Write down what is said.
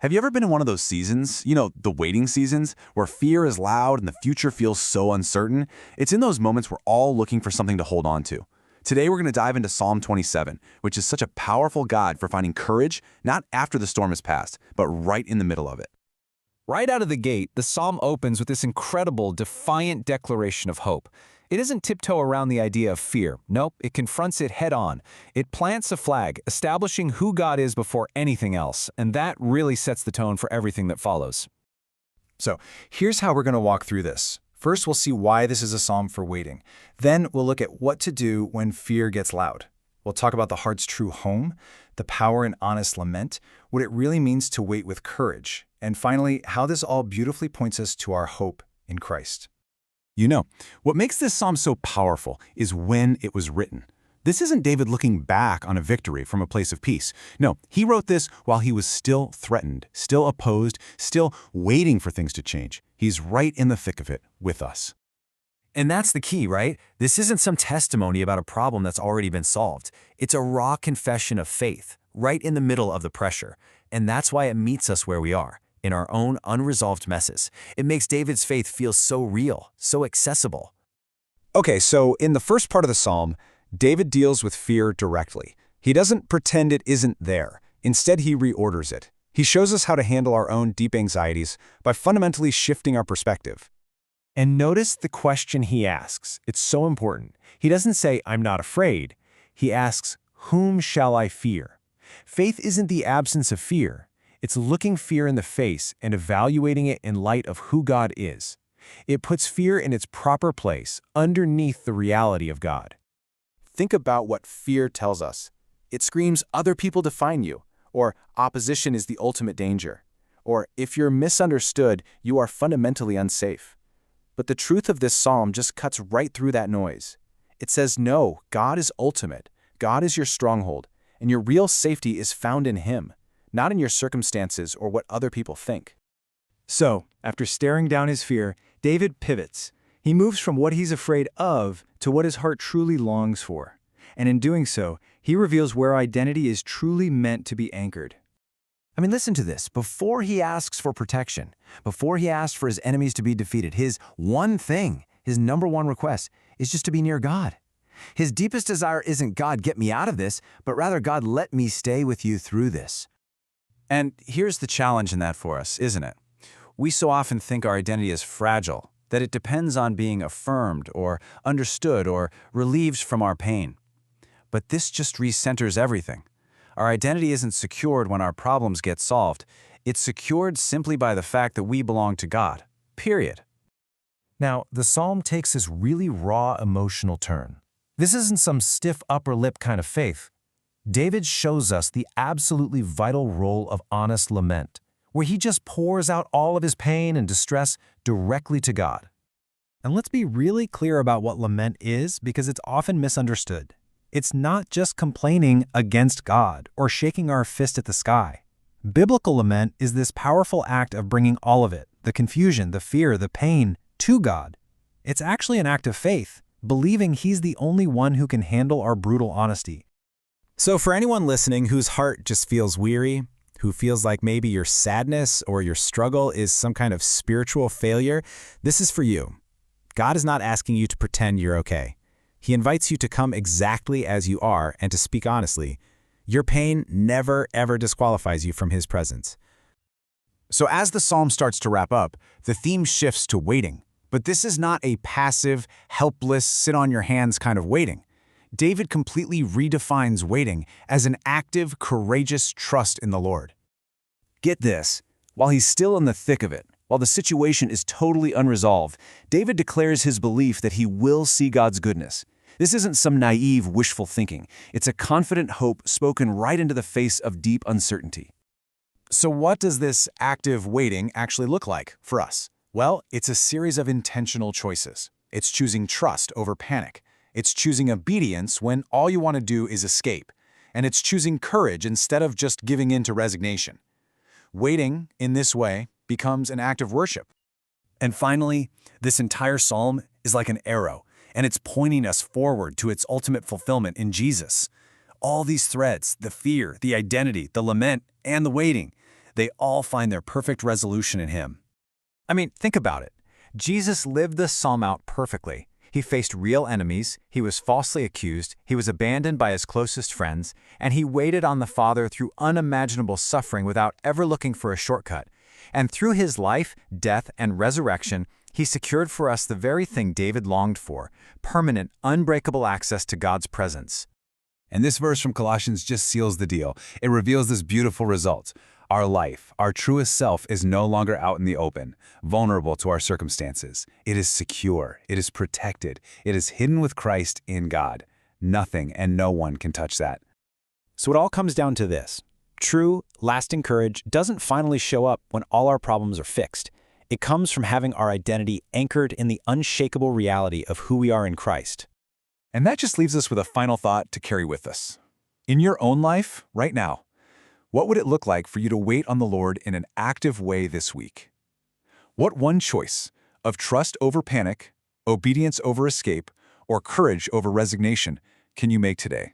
Have you ever been in one of those seasons, the waiting seasons, where fear is loud and the future feels so uncertain? It's in those moments we're all looking for something to hold on to. Today we're going to dive into Psalm 27, which is such a powerful guide for finding courage, not after the storm has passed, but right in the middle of it. Right out of the gate, the psalm opens with this incredible, defiant declaration of hope. It doesn't tiptoe around the idea of fear. Nope, it confronts it head-on. It plants a flag, establishing who God is before anything else, and that really sets the tone for everything that follows. So here's how we're going to walk through this. First, we'll see why this is a psalm for waiting. Then we'll look at what to do when fear gets loud. We'll talk about the heart's true home, the power in honest lament, what it really means to wait with courage, and finally, how this all beautifully points us to our hope in Christ. What makes this psalm so powerful is when it was written. This isn't David looking back on a victory from a place of peace. No, he wrote this while he was still threatened, still opposed, still waiting for things to change. He's right in the thick of it with us. And that's the key, right? This isn't some testimony about a problem that's already been solved. It's a raw confession of faith, right in the middle of the pressure. And that's why it meets us where we are, in our own unresolved messes. It makes David's faith feel so real, so accessible. Okay, so in the first part of the psalm, David deals with fear directly. He doesn't pretend it isn't there. Instead, he reorders it. He shows us how to handle our own deep anxieties by fundamentally shifting our perspective. And notice the question he asks. It's so important. He doesn't say, "I'm not afraid." He asks, "Whom shall I fear?" Faith isn't the absence of fear. It's looking fear in the face and evaluating it in light of who God is. It puts fear in its proper place, underneath the reality of God. Think about what fear tells us. It screams, other people define you, or opposition is the ultimate danger, or if you're misunderstood, you are fundamentally unsafe. But the truth of this psalm just cuts right through that noise. It says, no, God is ultimate. God is your stronghold, and your real safety is found in Him, not in your circumstances or what other people think. So, after staring down his fear, David pivots. He moves from what he's afraid of to what his heart truly longs for. And in doing so, he reveals where identity is truly meant to be anchored. I mean, listen to this. Before he asks for protection, before he asks for his enemies to be defeated, his one thing, his number one request, is just to be near God. His deepest desire isn't, "God, get me out of this," but rather, "God, let me stay with you through this." And here's the challenge in that for us, isn't it? We so often think our identity is fragile, that it depends on being affirmed or understood or relieved from our pain. But this just recenters everything. Our identity isn't secured when our problems get solved. It's secured simply by the fact that we belong to God. Period. Now, the psalm takes this really raw emotional turn. This isn't some stiff upper lip kind of faith. David shows us the absolutely vital role of honest lament, where he just pours out all of his pain and distress directly to God. And let's be really clear about what lament is, because it's often misunderstood. It's not just complaining against God or shaking our fist at the sky. Biblical lament is this powerful act of bringing all of it, the confusion, the fear, the pain, to God. It's actually an act of faith, believing He's the only one who can handle our brutal honesty. So for anyone listening whose heart just feels weary, who feels like maybe your sadness or your struggle is some kind of spiritual failure, this is for you. God is not asking you to pretend you're okay. He invites you to come exactly as you are and to speak honestly. Your pain never, ever disqualifies you from His presence. So as the psalm starts to wrap up, the theme shifts to waiting. But this is not a passive, helpless, sit-on-your-hands kind of waiting. David completely redefines waiting as an active, courageous trust in the Lord. Get this, while he's still in the thick of it, while the situation is totally unresolved, David declares his belief that he will see God's goodness. This isn't some naive, wishful thinking. It's a confident hope spoken right into the face of deep uncertainty. So what does this active waiting actually look like for us? Well, it's a series of intentional choices. It's choosing trust over panic. It's choosing obedience when all you want to do is escape. And it's choosing courage instead of just giving in to resignation. Waiting, in this way, becomes an act of worship. And finally, this entire psalm is like an arrow, and it's pointing us forward to its ultimate fulfillment in Jesus. All these threads, the fear, the identity, the lament, and the waiting, They all find their perfect resolution in Him. I mean, think about it. Jesus lived this psalm out perfectly. He faced real enemies, he was falsely accused, he was abandoned by his closest friends, and he waited on the Father through unimaginable suffering without ever looking for a shortcut. And through his life, death, and resurrection, he secured for us the very thing David longed for: permanent, unbreakable access to God's presence. And this verse from Colossians just seals the deal. It reveals this beautiful result. Our life, our truest self, is no longer out in the open, vulnerable to our circumstances. It is secure, it is protected, it is hidden with Christ in God. Nothing and no one can touch that. So it all comes down to this. True, lasting courage doesn't finally show up when all our problems are fixed. It comes from having our identity anchored in the unshakable reality of who we are in Christ. And that just leaves us with a final thought to carry with us. In your own life, right now, what would it look like for you to wait on the Lord in an active way this week? What one choice of trust over panic, obedience over escape, or courage over resignation can you make today?